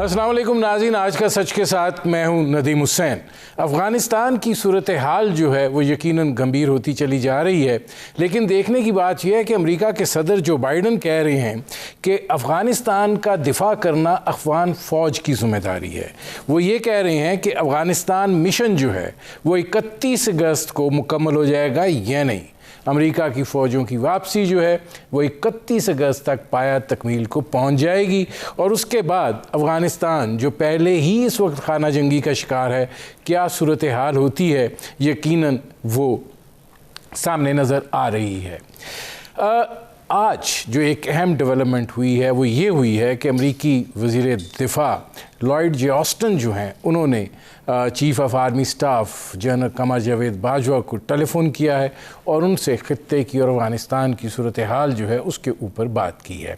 السلام علیکم ناظرین، آج کا سچ کے ساتھ میں ہوں ندیم حسین۔ افغانستان کی صورتحال جو ہے وہ یقیناً گمبھیر ہوتی چلی جا رہی ہے، لیکن دیکھنے کی بات یہ ہے کہ امریکہ کے صدر جو بائیڈن کہہ رہے ہیں کہ افغانستان کا دفاع کرنا افغان فوج کی ذمہ داری ہے۔ وہ یہ کہہ رہے ہیں کہ افغانستان مشن جو ہے وہ 31 اگست کو مکمل ہو جائے گا یا نہیں۔ امریکہ کی فوجوں کی واپسی جو ہے وہ 31 اگست تک پایہ تکمیل کو پہنچ جائے گی، اور اس کے بعد افغانستان جو پہلے ہی اس وقت خانہ جنگی کا شکار ہے، کیا صورتحال ہوتی ہے یقیناً وہ سامنے نظر آ رہی ہے۔ آج جو ایک اہم ڈیولپمنٹ ہوئی ہے وہ یہ ہوئی ہے کہ امریکی وزیر دفاع لائیڈ جے آسٹن جو ہیں انہوں نے chief of army staff general Qamar Javed Bajwa کو ٹیلی فون کیا ہے اور ان سے خطے کی اور افغانستان کی صورتحال جو ہے اس کے اوپر بات کی ہے۔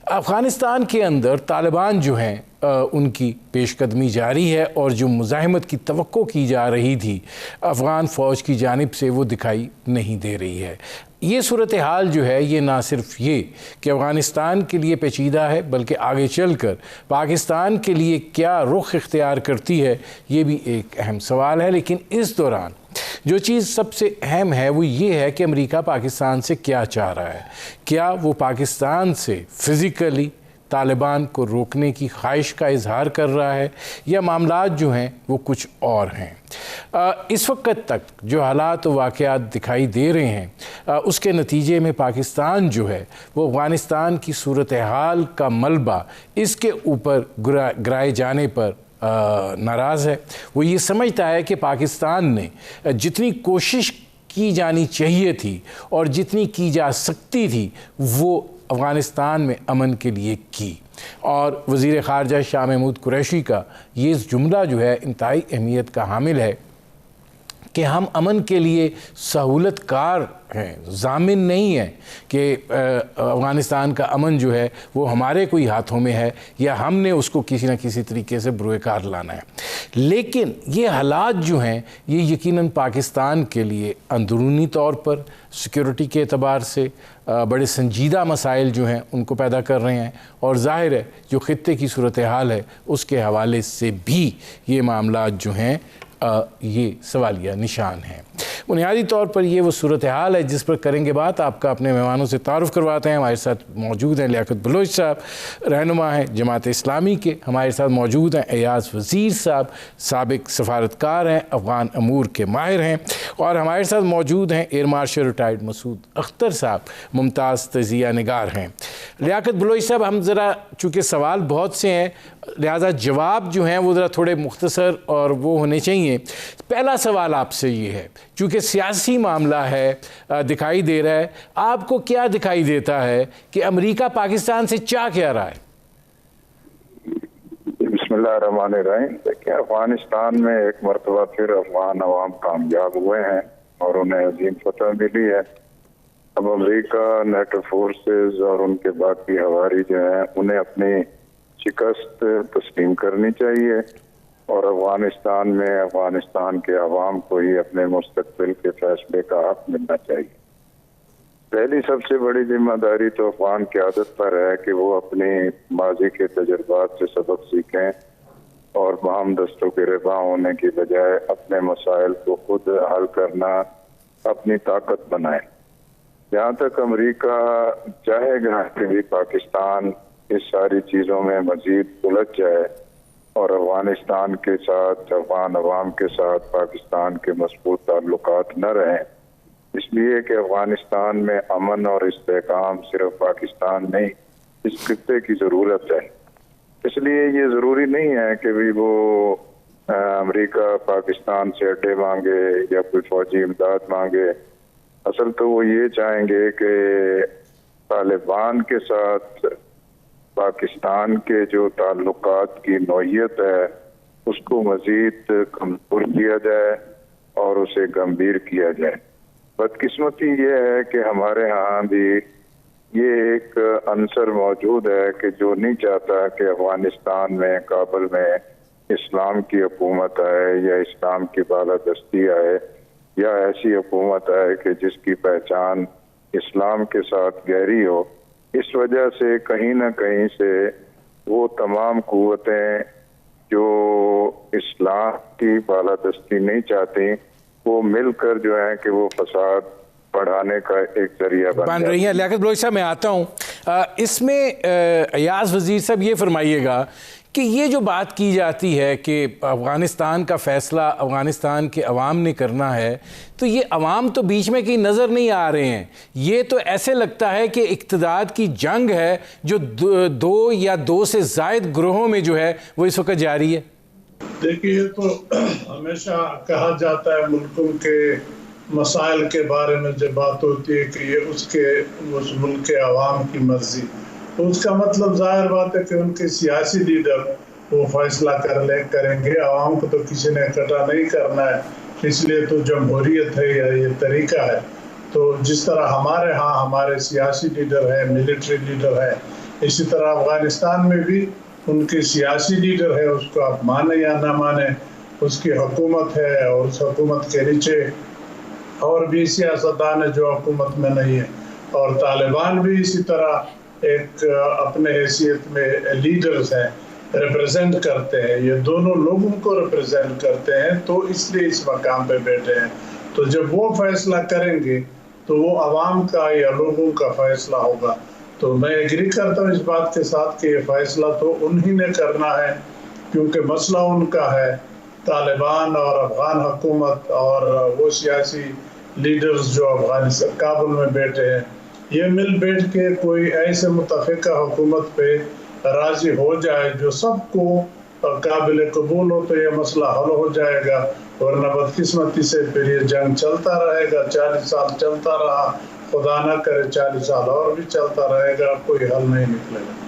افغانستان کے اندر طالبان جو ہیں ان کی پیش قدمی جاری ہے، اور جو مزاحمت کی توقع کی جا رہی تھی افغان فوج کی جانب سے وہ دکھائی نہیں دے رہی ہے۔ یہ صورتحال جو ہے یہ نہ صرف یہ کہ افغانستان کے لیے پیچیدہ ہے، بلکہ آگے چل کر پاکستان کے لیے کیا رخ اختیار کرتی ہے یہ بھی ایک اہم سوال ہے۔ لیکن اس دوران جو چیز سب سے اہم ہے وہ یہ ہے کہ امریکہ پاکستان سے کیا چاہ رہا ہے۔ کیا وہ پاکستان سے فزیکلی طالبان کو روکنے کی خواہش کا اظہار کر رہا ہے، یا معاملات جو ہیں وہ کچھ اور ہیں؟ اس وقت تک جو حالات و واقعات دکھائی دے رہے ہیں اس کے نتیجے میں پاکستان جو ہے وہ افغانستان کی صورتحال کا ملبہ اس کے اوپر گرائے جانے پر ناراض ہے۔ وہ یہ سمجھتا ہے کہ پاکستان نے جتنی کوشش کی جانی چاہیے تھی اور جتنی کی جا سکتی تھی وہ افغانستان میں امن کے لیے کی، اور وزیر خارجہ شاہ محمود قریشی کا یہ جملہ جو ہے انتہائی اہمیت کا حامل ہے کہ ہم امن کے لیے سہولت کار ہیں، ضامن نہیں ہے کہ افغانستان کا امن جو ہے وہ ہمارے کوئی ہاتھوں میں ہے یا ہم نے اس کو کسی نہ کسی طریقے سے بروئے کار لانا ہے۔ لیکن یہ حالات جو ہیں یہ یقیناً پاکستان کے لیے اندرونی طور پر سیکیورٹی کے اعتبار سے بڑے سنجیدہ مسائل جو ہیں ان کو پیدا کر رہے ہیں، اور ظاہر ہے جو خطے کی صورتحال ہے اس کے حوالے سے بھی یہ معاملات جو ہیں یہ سوالیہ نشان ہیں۔ بنیادی طور پر یہ وہ صورتحال ہے جس پر کریں گے بات۔ آپ کا اپنے مہمانوں سے تعارف کرواتے ہیں۔ ہمارے ساتھ موجود ہیں لیاقت بلوچ صاحب، رہنما ہیں جماعت اسلامی کے۔ ہمارے ساتھ موجود ہیں ایاز وزیر صاحب، سابق سفارتکار ہیں، افغان امور کے ماہر ہیں، اور ہمارے ساتھ موجود ہیں ایئر مارشل ریٹائرڈ مسعود اختر صاحب، ممتاز تجزیہ نگار ہیں۔ لیاقت بلوچ صاحب، ہم ذرا چونکہ سوال بہت سے ہیں لہذا جواب جو ہیں وہ ذرا تھوڑے مختصر اور وہ ہونے چاہیے۔ پہلا سوال آپ سے یہ ہے، چونکہ سیاسی معاملہ ہے، دکھائی دے رہا ہے، آپ کو کیا دکھائی دیتا ہے کہ امریکہ پاکستان سے چاہ کیا رہا ہے؟ بسم اللہ الرحمن الرحیم۔ دیکھیں، افغانستان میں ایک مرتبہ پھر افغان عوام کامیاب ہوئے ہیں اور انہیں عظیم فتح ملی ہے۔ اب امریکہ، نیٹو فورسز اور ان کے باقی ہواری جو ہیں انہیں اپنی شکست تسلیم کرنی چاہیے، اور افغانستان میں افغانستان کے عوام کو ہی اپنے مستقبل کے فیصلے کا حق ملنا چاہیے۔ پہلی سب سے بڑی ذمہ داری تو افغان قیادت پر ہے کہ وہ اپنی ماضی کے تجربات سے سبق سیکھیں اور باہم دستوں کے ربا ہونے کی بجائے اپنے مسائل کو خود حل کرنا اپنی طاقت بنائیں۔ جہاں تک امریکہ چاہے گا کہ بھی پاکستان اس ساری چیزوں میں مزید الجھ جائے اور افغانستان کے ساتھ، افغان عوام کے ساتھ پاکستان کے مضبوط تعلقات نہ رہیں، اس لیے کہ افغانستان میں امن اور استحکام صرف پاکستان نہیں اس خطے کی ضرورت ہے۔ اس لیے یہ ضروری نہیں ہے کہ بھی وہ امریکہ پاکستان سے اڈے مانگے یا کوئی فوجی امداد مانگے۔ اصل تو وہ یہ چاہیں گے کہ طالبان کے ساتھ پاکستان کے جو تعلقات کی نوعیت ہے اس کو مزید کمزور کیا جائے اور اسے گمبھیر کیا جائے۔ بدقسمتی یہ ہے کہ ہمارے ہاں بھی یہ ایک عنصر موجود ہے کہ جو نہیں چاہتا کہ افغانستان میں، کابل میں اسلام کی حکومت آئے یا اسلام کی بالادستی آئے یا ایسی حکومت آئے کہ جس کی پہچان اسلام کے ساتھ گہری ہو۔ اس وجہ سے کہیں نہ کہیں سے وہ تمام قوتیں جو اسلام کی بالادستی نہیں چاہتی وہ مل کر جو ہے کہ وہ فساد بڑھانے کا ایک ذریعہ بن رہی ہیں. لیاقت بلوچ صاحب میں آتا ہوں. اس میں ایاز وزیر صاحب یہ فرمائیے گا کہ یہ جو بات کی جاتی ہے کہ افغانستان کا فیصلہ افغانستان کے عوام نے کرنا ہے، تو یہ عوام تو بیچ میں کہیں نظر نہیں آ رہے ہیں. یہ تو ایسے لگتا ہے کہ اقتدار کی جنگ ہے جو دو یا دو سے زائد گروہوں میں جو ہے وہ اس وقت جاری ہے. دیکھیے، یہ تو ہمیشہ کہا جاتا ہے ملکوں کے مسائل کے بارے میں جب بات ہوتی ہے کہ یہ اس ملک کے عوام کی مرضی، اس کا مطلب ظاہر بات ہے کہ ان کے سیاسی لیڈر وہ فیصلہ کریں گے. عوام کو تو کسی نے اکٹھا نہیں کرنا ہے، اس لیے تو جمہوریت ہے یا یہ طریقہ ہے. تو جس طرح ہمارے ہاں ہمارے سیاسی لیڈر ہے، ملٹری لیڈر ہے، اسی طرح افغانستان میں بھی ان کے سیاسی لیڈر ہے. اس کو آپ مانیں یا نہ مانیں، اس کی حکومت ہے اور اس حکومت کے نیچے اور بھی سیاستدان ہیں جو حکومت میں نہیں ہے. اور طالبان بھی اسی طرح ایک اپنے حیثیت میں لیڈرز ہیں، ریپرزینٹ کرتے ہیں. یہ دونوں لوگوں کو ریپرزینٹ کرتے ہیں، تو اس لیے اس مقام پہ بیٹھے ہیں. تو جب وہ فیصلہ کریں گے تو وہ عوام کا یا لوگوں کا فیصلہ ہوگا. تو میں ایگری کرتا ہوں اس بات کے ساتھ کہ یہ فیصلہ تو انہی نے کرنا ہے، کیونکہ مسئلہ ان کا ہے. طالبان اور افغان حکومت اور وہ سیاسی لیڈرز جو افغانستان کابل میں بیٹھے ہیں، یہ مل بیٹھ کے کوئی ایسے متفقہ حکومت پہ راضی ہو جائے جو سب کو قابل قبول ہو، تو یہ مسئلہ حل ہو جائے گا. ورنہ بدقسمتی سے پھر یہ جنگ چلتا رہے گا. 40 سال چلتا رہا، خدا نہ کرے 40 سال اور بھی چلتا رہے گا، کوئی حل نہیں نکلے گا.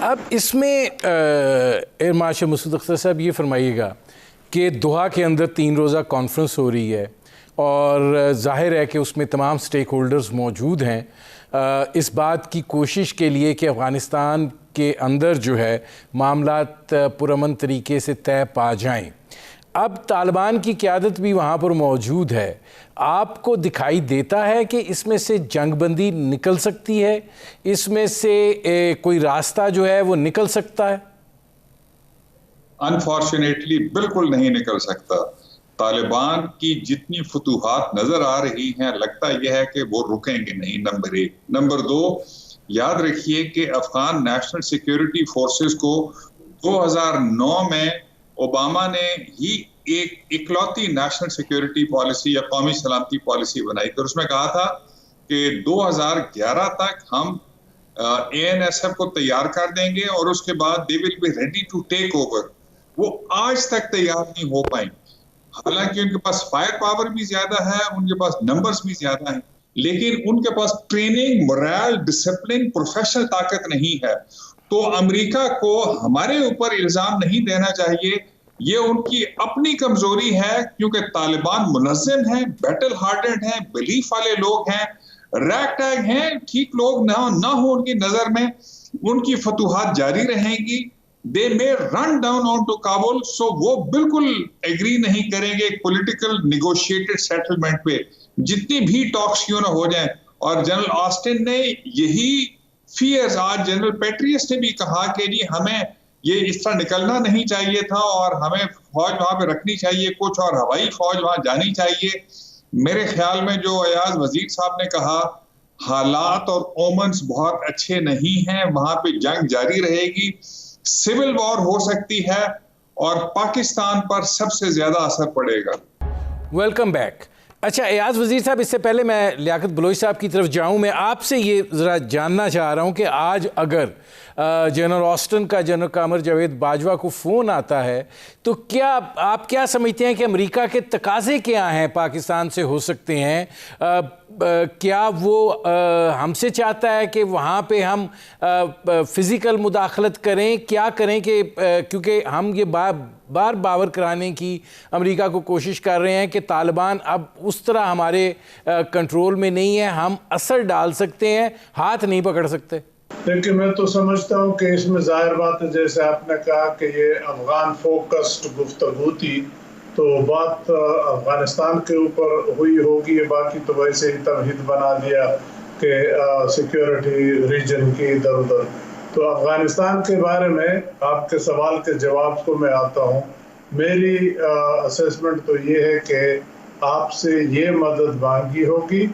اب اس میں ایئر مارشل مسعود اختر صاحب یہ فرمائیے گا کہ دوحہ کے اندر 3 روزہ کانفرنس ہو رہی ہے اور ظاہر ہے کہ اس میں تمام سٹیک ہولڈرز موجود ہیں اس بات کی کوشش کے لیے کہ افغانستان کے اندر جو ہے معاملات پرامن طریقے سے طے پا جائیں. اب طالبان کی قیادت بھی وہاں پر موجود ہے. آپ کو دکھائی دیتا ہے کہ اس میں سے جنگ بندی نکل سکتی ہے، اس میں سے کوئی راستہ جو ہے وہ نکل سکتا ہے؟ انفارچونیٹلی بالکل نہیں نکل سکتا. طالبان کی جتنی فتوحات نظر آ رہی ہیں، لگتا یہ ہے کہ وہ رکیں گے نہیں. نمبر 1. نمبر 2، یاد رکھیے کہ افغان نیشنل سیکیورٹی فورسز کو 2009 میں اوباما نے ہی ایک اکلوتی نیشنل سیکیورٹی پالیسی یا قومی سلامتی پالیسی بنائی تھی. اس میں کہا تھا کہ 2011 تک ہم ANSF کو تیار کر دیں گے اور اس کے بعد they will be ready to take over. وہ آج تک تیار نہیں ہو پائیں. حالانکہ ان کے پاس فائر پاور بھی زیادہ ہے، ان کے پاس نمبرز بھی زیادہ ہیں، لیکن ان کے پاس ٹریننگ، مورال، ڈسپلن، پروفیشنل طاقت نہیں ہے. تو امریکہ کو ہمارے اوپر الزام نہیں دینا چاہیے، یہ ان کی اپنی کمزوری ہے، کیونکہ طالبان منظم ہیں، بیٹل ہارڈنڈ ہیں، بلیف والے لوگ ہیں، ریگ ٹیگ ہیں. ٹھیک لوگ نہ ہو ان کی نظر میں، ان کی فتوحات جاری رہیں گی. they may run down onto Kabul. so وہ بالکل ایگری نہیں کریں گے ایک پولیٹیکل نیگوشیٹڈ سیٹلمنٹ پہ، جتنی بھی ٹاکس کیوں نہ ہو جائیں. اور جنرل آسٹن نے یہی فیئرز، آج جنرل پیٹریس نے بھی کہا کہ جی ہمیں یہ اس طرح نکلنا نہیں چاہیے تھا اور ہمیں فوج وہاں پہ رکھنی چاہیے کچھ، اور ہوائی فوج وہاں جانی چاہیے. میرے خیال میں جو ایاز وزیر صاحب نے کہا، حالات اور اومنز بہت اچھے نہیں ہیں، وہاں پہ جنگ جاری رہے گی، سول وار ہو سکتی ہے اور پاکستان پر سب سے زیادہ اثر پڑے گا. Welcome back. اچھا ایاز وزیر صاحب، اس سے پہلے میں لیاقت بلوچ صاحب کی طرف جاؤں، میں آپ سے یہ ذرا جاننا چاہ رہا ہوں کہ آج اگر جنرل آسٹن کا جنرل قمر جاوید باجوہ کو فون آتا ہے تو کیا آپ کیا سمجھتے ہیں کہ امریکہ کے تقاضے کیا ہیں پاکستان سے ہو سکتے ہیں؟ کیا وہ ہم سے چاہتا ہے کہ وہاں پہ ہم فزیکل مداخلت کریں، کیا کریں کہ کیونکہ ہم یہ بار باور کرانے کی امریکہ کو کوشش کر رہے ہیں کہ طالبان اب اس طرح ہمارے کنٹرول میں نہیں ہے، ہم اثر ڈال سکتے ہیں، ہاتھ نہیں پکڑ سکتے. لیکن میں تو سمجھتا ہوں کہ اس میں ظاہر بات ہے، جیسے آپ نے کہا کہ یہ افغان فوکسڈ گفتگو تھی، تو بات افغانستان کے اوپر ہوئی ہوگی. باقی تو ویسے ہی تمہید بنا دیا کہ سیکیورٹی ریجن کی ادھر ادھر. تو افغانستان کے بارے میں آپ کے سوال کے جواب کو میں آتا ہوں. میری اسیسمنٹ تو یہ ہے کہ آپ سے یہ مدد مانگی ہوگی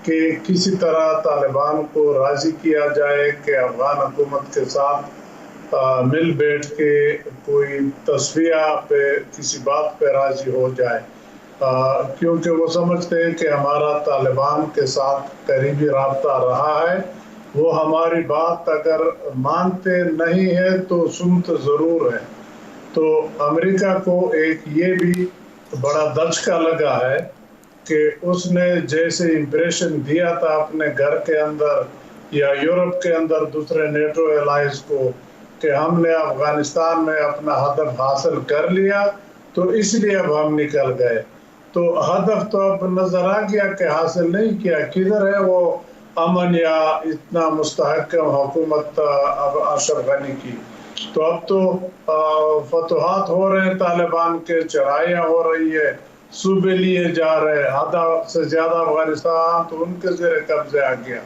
کہ کسی طرح طالبان کو راضی کیا جائے کہ افغان حکومت کے ساتھ مل بیٹھ کے کوئی تصفیہ پہ کسی بات پہ راضی ہو جائے، کیونکہ وہ سمجھتے ہیں کہ ہمارا طالبان کے ساتھ قریبی رابطہ رہا ہے. وہ ہماری بات اگر مانتے نہیں ہیں تو سنتے ضرور ہے. تو امریکہ کو ایک یہ بھی بڑا دھچکا لگا ہے کہ اس نے جیسے امپریشن دیا تھا اپنے گھر کے اندر یا یورپ کے اندر دوسرے نیٹو الائز کو کہ ہم نے افغانستان میں اپنا ہدف حاصل کر لیا تو اس لیے اب ہم نکل گئے. تو ہدف تو اب نظر آ گیا کہ حاصل نہیں کیا. کدھر ہے وہ امن یا اتنا مستحکم حکومت اشرف غنی کی؟ تو اب تو فتوحات ہو رہے ہیں طالبان کے، چڑھائیاں ہو رہی ہے، صوبے لیے جا رہے ہیں، آدھا سے زیادہ افغانستان تو ان کے زیر قبضے آ گیا.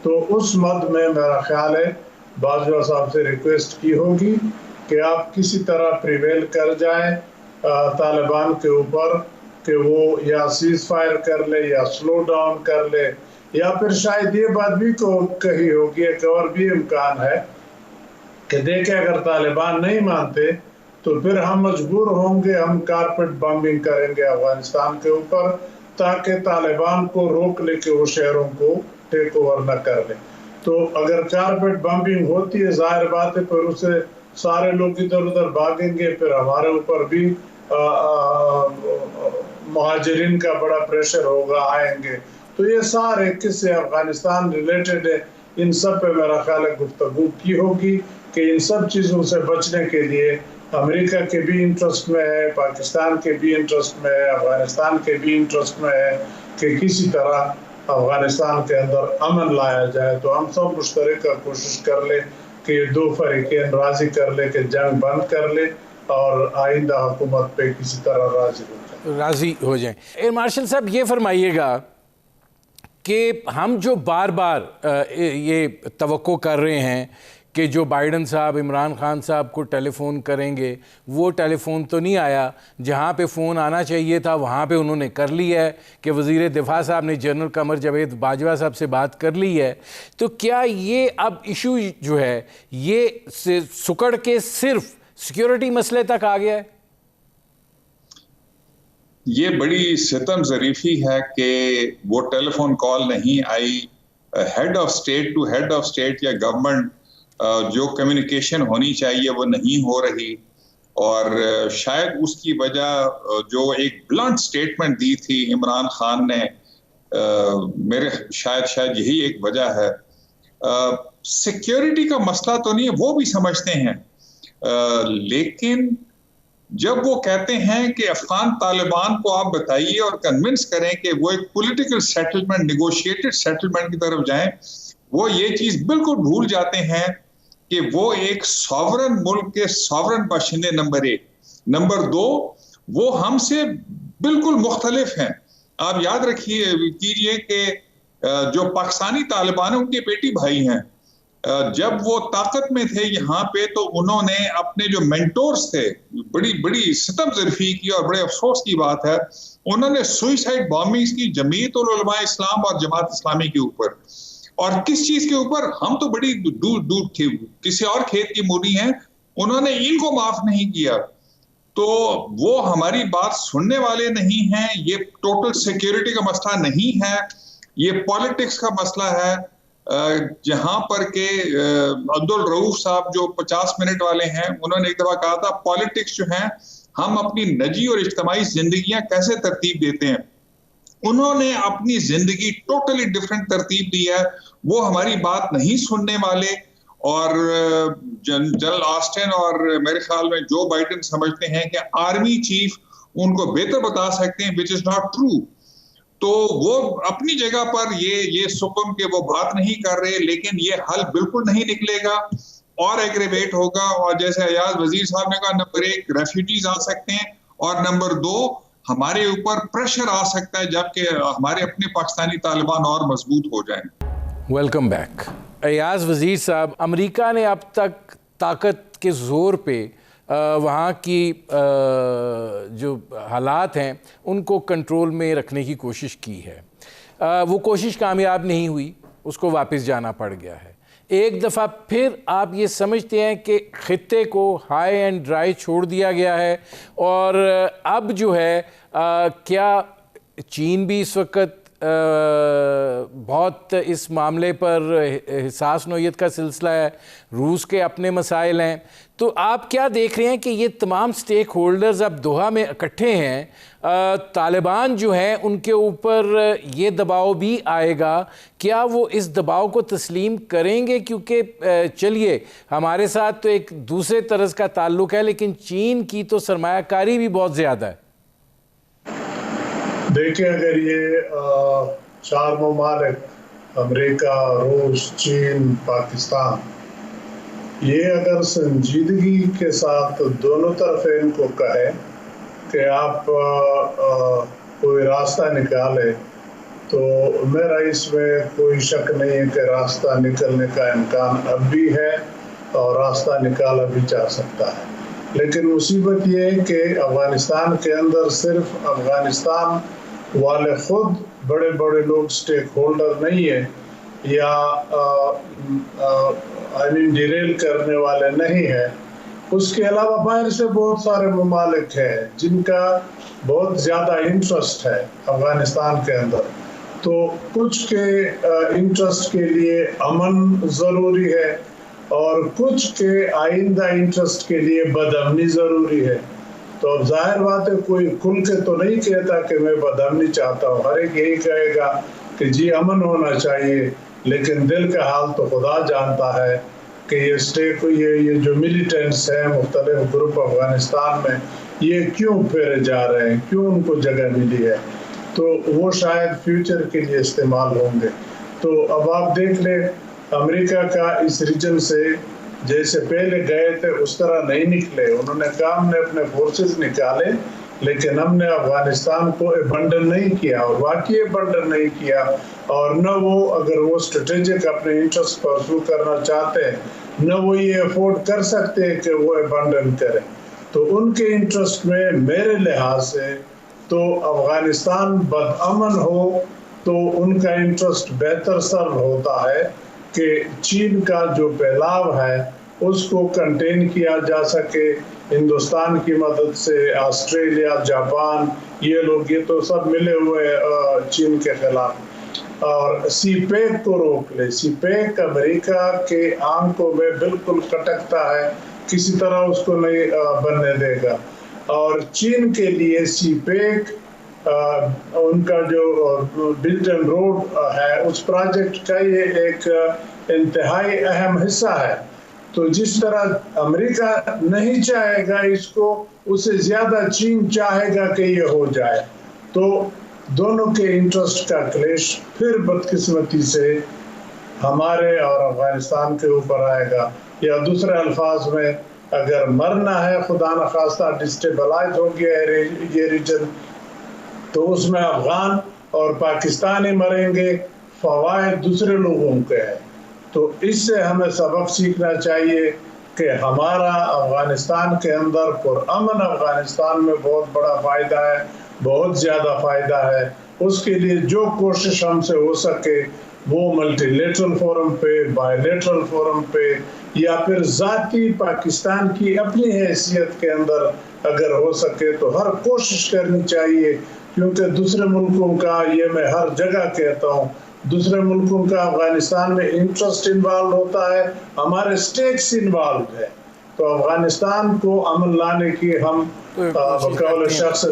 تو اس مد میں میرا خیال ہے باجوہ صاحب سے ریکویسٹ کی ہوگی کہ آپ کسی طرح پریویل کر جائیں طالبان کے اوپر کہ وہ یا سیز فائر کر لے یا سلو ڈاؤن کر لے، یا پھر شاید یہ بات بھی کہی ہوگی ایک اور بھی امکان ہے کہ دیکھیں اگر طالبان نہیں مانتے تو پھر ہم مجبور ہوں گے، ہم کارپیٹ بمبنگ کریں گے افغانستان کے اوپر تاکہ طالبان کو روک لے کہ وہ شہروں کو ٹیک اوور نہ کر لیں. تو اگر کارپیٹ بمبنگ ہوتی ہے ظاہر بات ہے پھر اسے سارے لوگ ادھر ادھر بھاگیں گے، پھر ہمارے اوپر بھی مہاجرین کا بڑا پریشر ہوگا، آئیں گے. تو یہ سارے قصے افغانستان ریلیٹڈ ہے، ان سب پہ میرا خیال ہے گفتگو کی ہوگی کہ ان سب چیزوں سے بچنے کے لیے امریکہ کے بھی انٹرسٹ میں ہے، پاکستان کے بھی انٹرسٹ میں ہے، افغانستان کے بھی انٹرسٹ میں ہے کہ کسی طرح افغانستان کے اندر امن لایا جائے. تو ہم سب مشترکہ کوشش کر لیں کہ یہ دو فریقین راضی کر لے کہ جنگ بند کر لے اور آئندہ حکومت پہ کسی طرح راضی ہو جائیں. ایئر مارشل صاحب یہ فرمائیے گا کہ ہم جو بار بار یہ توقع کر رہے ہیں کہ جو بائیڈن صاحب عمران خان صاحب کو ٹیلی فون کریں گے، وہ ٹیلی فون تو نہیں آیا. جہاں پہ فون آنا چاہیے تھا وہاں پہ انہوں نے کر لیا ہے کہ وزیر دفاع صاحب نے جنرل قمر جاوید باجوہ صاحب سے بات کر لی ہے. تو کیا یہ اب ایشو جو ہے یہ سکڑ کے صرف سیکیورٹی مسئلے تک آ گیا ہے؟ یہ بڑی ستم ظریفی ہے کہ وہ ٹیلی فون کال نہیں آئی. Head of state to head of state یا گورنمنٹ جو کمیونیکیشن ہونی چاہیے وہ نہیں ہو رہی، اور شاید اس کی وجہ جو ایک بلنٹ سٹیٹمنٹ دی تھی عمران خان نے، میرے شاید یہی ایک وجہ ہے. سیکیورٹی کا مسئلہ تو نہیں ہے، وہ بھی سمجھتے ہیں، لیکن جب وہ کہتے ہیں کہ افغان طالبان کو آپ بتائیے اور کنونس کریں کہ وہ ایک پولیٹیکل سیٹلمنٹ، نیگوشیٹڈ سیٹلمنٹ کی طرف جائیں، وہ یہ چیز بالکل بھول جاتے ہیں کہ وہ ایک ساورن ملک کے ساورن باشندے نمبر 1، نمبر 2 وہ ہم سے بالکل مختلف ہیں. آپ یاد کیجئے کہ جو پاکستانی طالبان ہیں ان کے بیٹی بھائی ہیں، جب وہ طاقت میں تھے یہاں پہ تو انہوں نے اپنے جو مینٹورز تھے، بڑی ستم ظرفی کی اور بڑے افسوس کی بات ہے، انہوں نے سوئسائڈ بامبنگز کی جمعیت العلماء اسلام اور جماعت اسلامی کے اوپر. اور کس چیز کے اوپر؟ ہم تو بڑی دور تھے، کسی اور کھیت کی مولی ہیں، انہوں نے ان کو معاف نہیں کیا. تو وہ ہماری بات سننے والے نہیں ہیں. یہ ٹوٹل سیکیورٹی کا مسئلہ نہیں ہے، یہ پالیٹکس کا مسئلہ ہے، جہاں پر کہ عبدالرؤوف صاحب جو 50 منٹ والے ہیں، انہوں نے ایک دفعہ کہا تھا پالیٹکس جو ہیں ہم اپنی نجی اور اجتماعی زندگیاں کیسے ترتیب دیتے ہیں. انہوں نے اپنی زندگی ٹوٹلی ڈیفرنٹ ترتیب دی ہے، وہ ہماری بات نہیں سننے والے. اور جنرل آسٹن اور میرے خیال میں جو بائیڈن سمجھتے ہیں کہ آرمی چیف ان کو بہتر بتا سکتے ہیں، which is not true. تو وہ اپنی جگہ پر یہ سکم کے وہ بات نہیں کر رہے، لیکن یہ حل بالکل نہیں نکلے گا اور ایگریویٹ ہوگا. اور جیسے ایاز وزیر صاحب نے کہا، نمبر 1 ریفیوجیز آ سکتے ہیں، اور نمبر 2 ہمارے اوپر پریشر آ سکتا ہے جبکہ ہمارے اپنے پاکستانی طالبان اور مضبوط ہو جائیں. Welcome back. ایاز وزیر صاحب، امریکہ نے اب تک طاقت کے زور پہ وہاں کی جو حالات ہیں ان کو کنٹرول میں رکھنے کی کوشش کی ہے. وہ کوشش کامیاب نہیں ہوئی، اس کو واپس جانا پڑ گیا ہے. ایک دفعہ پھر آپ یہ سمجھتے ہیں کہ خطے کو ہائی اینڈ ڈرائی چھوڑ دیا گیا ہے، اور اب جو ہے کیا چین بھی اس وقت بہت اس معاملے پر حساس نوعیت کا سلسلہ ہے، روس کے اپنے مسائل ہیں، تو آپ کیا دیکھ رہے ہیں کہ یہ تمام سٹیک ہولڈرز اب دوحہ میں اکٹھے ہیں، طالبان جو ہیں ان کے اوپر یہ دباؤ بھی آئے گا، کیا وہ اس دباؤ کو تسلیم کریں گے؟ کیونکہ چلیے ہمارے ساتھ تو ایک دوسرے طرز کا تعلق ہے، لیکن چین کی تو سرمایہ کاری بھی بہت زیادہ ہے. دیکھیں، اگر یہ 4 ممالک امریکہ، روس، چین، پاکستان، یہ اگر سنجیدگی کے ساتھ دونوں طرف ان کو کہے کہ آپ کوئی راستہ نکالے، تو میرا اس میں کوئی شک نہیں ہے کہ راستہ نکلنے کا امکان اب بھی ہے اور راستہ نکالا بھی جا سکتا ہے. لیکن مصیبت یہ ہے کہ افغانستان کے اندر صرف افغانستان والے خود بڑے بڑے لوگ سٹیک ہولڈر نہیں ہیں، یا ڈیریل کرنے والے نہیں ہیں. اس کے علاوہ باہر سے بہت سارے ممالک ہیں جن کا بہت زیادہ انٹرسٹ ہے افغانستان کے اندر. تو کچھ کے انٹرسٹ کے لیے امن ضروری ہے اور کچھ کے آئندہ انٹرسٹ کے لیے بدامنی ضروری ہے. تو اب ظاہر بات ہے کوئی کھل کے تو نہیں کہتا کہ میں بدامنی چاہتا ہوں، ہر ایک یہی کہے گا کہ جی امن ہونا چاہیے، لیکن دل کا حال تو خدا جانتا ہے کہ یہ جو ملیٹنٹس ہیں مختلف گروپ افغانستان میں، یہ کیوں پھیرے جا رہے ہیں، کیوں ان کو جگہ ملی ہے. تو وہ شاید فیوچر کے لیے استعمال ہوں گے. تو اب آپ دیکھ لیں امریکہ کا اس ریجن سے جیسے پہلے گئے تھے اس طرح نہیں نکلے. انہوں نے کہا ہم نے اپنے فورسز نکالے، لیکن ہم نے افغانستان کو ابنڈن نہیں کیا، اور واقعی ابنڈن نہیں کیا. اور نہ وہ اگر وہ اسٹریٹجک اپنے انٹرسٹ پرسو کرنا چاہتے ہیں، نہ وہ یہ افورڈ کر سکتے کہ وہ ابنڈن کریں. تو ان کے انٹرسٹ میں میرے لحاظ سے تو افغانستان بدامن ہو تو ان کا انٹرسٹ بہتر سر ہوتا ہے کہ چین کا جو پھیلاؤ ہے اس کو کنٹین کیا جا سکے. ہندوستان کی مدد سے آسٹریلیا، جاپان، یہ لوگ یہ تو سب ملے ہوئے چین کے خلاف، اور سی پیک کو روک لے. سی پیک امریکہ کے آنکھوں میں بالکل کٹکتا ہے، کسی طرح اس کو نہیں بننے دے گا. اور چین کے لیے سی پیک ان کا جو بلٹ اینڈ روڈ ہے اس پروجیکٹ کا یہ ایک انتہائی اہم حصہ ہے. تو جس طرح امریکہ نہیں چاہے گا اس کو، اسے زیادہ چین چاہے گا کہ یہ ہو جائے. تو دونوں کے انٹرسٹ کا کلیش پھر بدقسمتی سے ہمارے اور افغانستان کے اوپر آئے گا. یا دوسرے الفاظ میں اگر مرنا ہے، خدا نخواستہ ڈسٹیبلائز ہو گیا ہے یہ ریجن، تو اس میں افغان اور پاکستانی مریں گے، فوائد دوسرے لوگوں کے ہیں. تو اس سے ہمیں سبق سیکھنا چاہیے کہ ہمارا افغانستان کے اندر پرامن افغانستان میں بہت بڑا فائدہ ہے، بہت زیادہ فائدہ ہے. اس کے لیے جو کوشش ہم سے ہو سکے وہ ملٹی لیٹرل فورم پہ، بائی لیٹرل فورم پہ، یا پھر ذاتی پاکستان کی اپنی حیثیت کے اندر اگر ہو سکے تو ہر کوشش کرنی چاہیے. کیونکہ دوسرے ملکوں کا، یہ میں ہر جگہ کہتا ہوں، دوسرے ملکوں کا افغانستان میں انٹرسٹ انوالو ہوتا ہے، ہمارے سٹیٹس انوالو ہے. تو افغانستان کو امن لانے کی ہم بقول شخص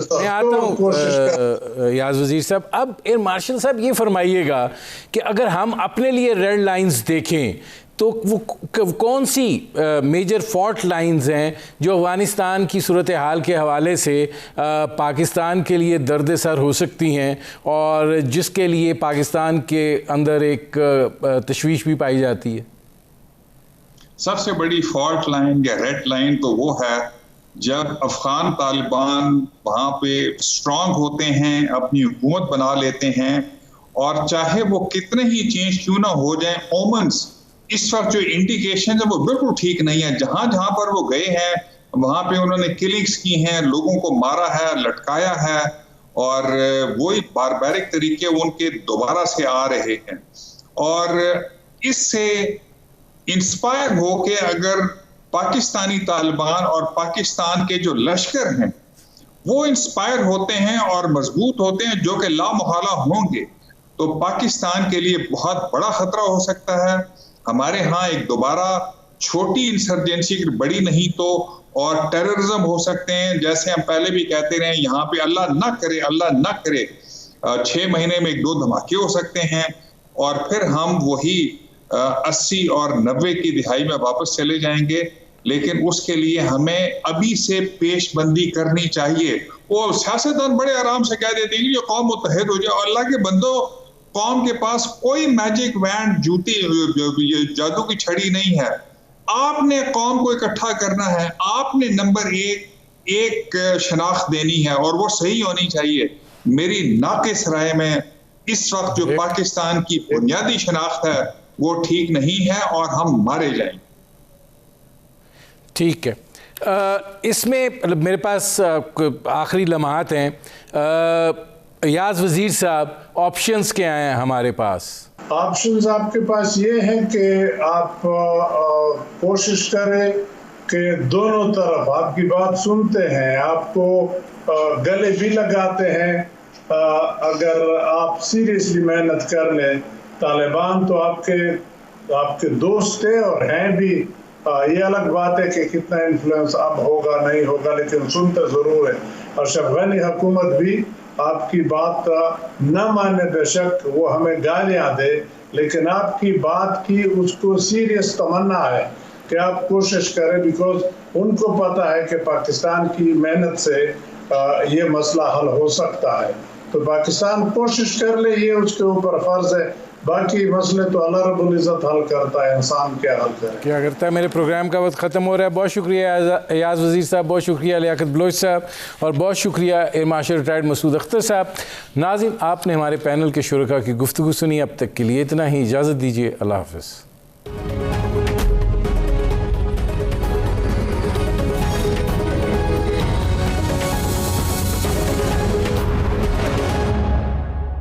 کوشش کریں. یاز وزیر صاحب، اب ایئر مارشل صاحب یہ فرمائیے گا کہ اگر ہم اپنے لیے ریڈ لائنز دیکھیں تو وہ کون سی میجر فالٹ لائنز ہیں جو افغانستان کی صورتحال کے حوالے سے پاکستان کے لیے درد سر ہو سکتی ہیں، اور جس کے لیے پاکستان کے اندر ایک تشویش بھی پائی جاتی ہے؟ سب سے بڑی فالٹ لائن یا ریڈ لائن تو وہ ہے جب افغان طالبان وہاں پہ اسٹرانگ ہوتے ہیں، اپنی حکومت بنا لیتے ہیں، اور چاہے وہ کتنے ہی چینج کیوں نہ ہو جائیں، اومنز اس وقت جو انڈیکیشن ہے وہ بالکل ٹھیک نہیں ہے. جہاں جہاں پر وہ گئے ہیں وہاں پہ انہوں نے کلنگز کی ہیں, لوگوں کو مارا ہے, لٹکایا ہے, اور وہی باربیرک طریقے ان کے دوبارہ سے آ رہے ہیں. اور اس سے انسپائر ہو کے اگر پاکستانی طالبان اور پاکستان کے جو لشکر ہیں وہ انسپائر ہوتے ہیں اور مضبوط ہوتے ہیں, جو کہ لامحالہ ہوں گے, تو پاکستان کے لیے بہت بڑا خطرہ ہو سکتا ہے. ہمارے ہاں ایک دوبارہ چھوٹی انسرجنسی, بڑی نہیں تو, اور ٹیررزم ہو سکتے ہیں. جیسے ہم پہلے بھی کہتے رہے یہاں پہ اللہ نہ کرے 6 مہینے میں 1-2 دھماکے ہو سکتے ہیں, اور پھر ہم وہی 80 اور 90 کی دہائی میں واپس چلے جائیں گے. لیکن اس کے لیے ہمیں ابھی سے پیش بندی کرنی چاہیے. وہ سیاستدان بڑے آرام سے کہہ دیتے ہیں کہ یہ قوم متحد ہو جائے. اللہ کے بندو, قوم کے پاس کوئی میجک وینڈ, جوتی, جادو کی چھڑی نہیں ہے. آپ نے قوم کو اکٹھا کرنا ہے, آپ نے نمبر ایک شناخت دینی ہے, اور وہ صحیح ہونی چاہیے. میری ناقص رائے میں اس وقت جو پاکستان کی بنیادی شناخت ہے وہ ٹھیک نہیں ہے, اور ہم مارے جائیں. ٹھیک ہے. اس میں میرے پاس آخری لمحات ہیں. ایاز وزیر صاحب, آپشنز کیا ہیں ہمارے پاس؟ آپشنز آپ کے پاس یہ ہیں کہ آپ کوشش کریں کہ دونوں طرف آپ کی بات سنتے ہیں, آپ کو گلے بھی لگاتے ہیں. اگر آپ سیریسلی محنت کر لیں, طالبان تو آپ کے دوست تھے اور ہیں بھی. یہ الگ بات ہے کہ کتنا انفلوئنس اب ہوگا نہیں ہوگا, لیکن سنتے ضرور ہے. اشرف غنی حکومت بھی آپ کی بات نہ مانے, بے شک وہ ہمیں گالیاں دے, لیکن آپ کی بات کی اس کو سیریس تمنا ہے کہ آپ کوشش کریں, بیکاز ان کو پتہ ہے کہ پاکستان کی محنت سے یہ مسئلہ حل ہو سکتا ہے. تو پاکستان کوشش کر لے, یہ اس کے اوپر فرض ہے. باقی مسئلے تو اللہ رب العزت حل کرتا ہے, انسان کیا حل کرے, کیا کرتا ہے. میرے پروگرام کا وقت ختم ہو رہا ہے. بہت شکریہ ایاز وزیر صاحب, بہت شکریہ لیاقت بلوچ صاحب, اور بہت شکریہ ایئر مارشل ریٹائرڈ مسعود اختر صاحب. ناظرین, آپ نے ہمارے پینل کے شرکاء کی گفتگو سنی. اب تک کے لیے اتنا ہی, اجازت دیجیے. اللہ حافظ.